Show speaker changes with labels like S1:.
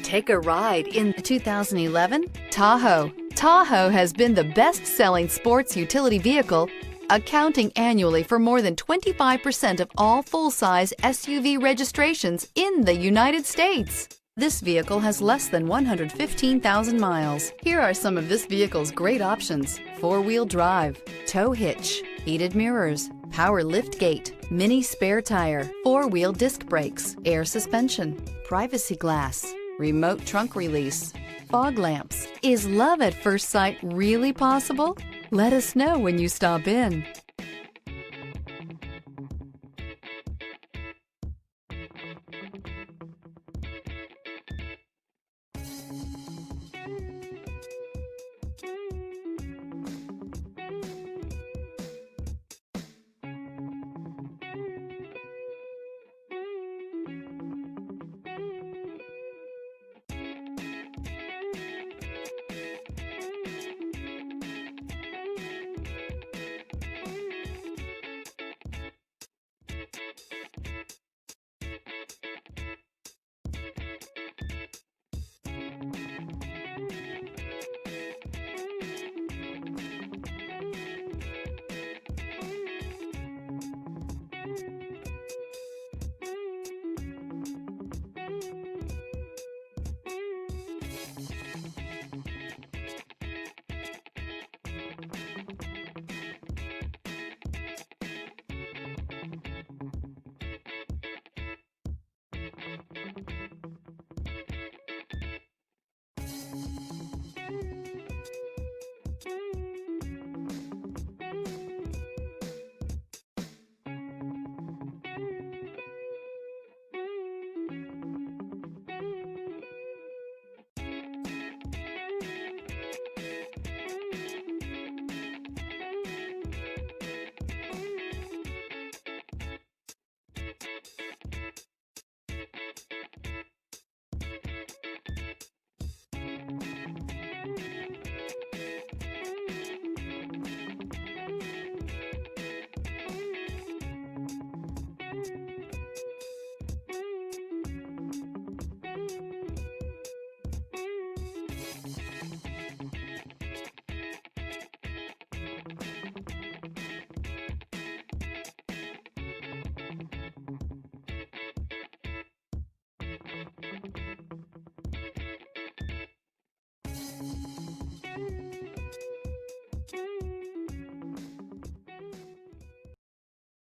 S1: Take a ride in the 2011 Tahoe. Tahoe has been the best-selling sports utility vehicle, accounting annually for more than 25% of all full-size SUV registrations in the United States. This vehicle has less than 115,000 miles. Here are some of this vehicle's great options: four-wheel drive, tow hitch, heated mirrors, power lift gate, mini spare tire, four-wheel disc brakes, air suspension, privacy glass, remote trunk release, fog lamps. Is love at first sight really possible? Let us know when you stop in.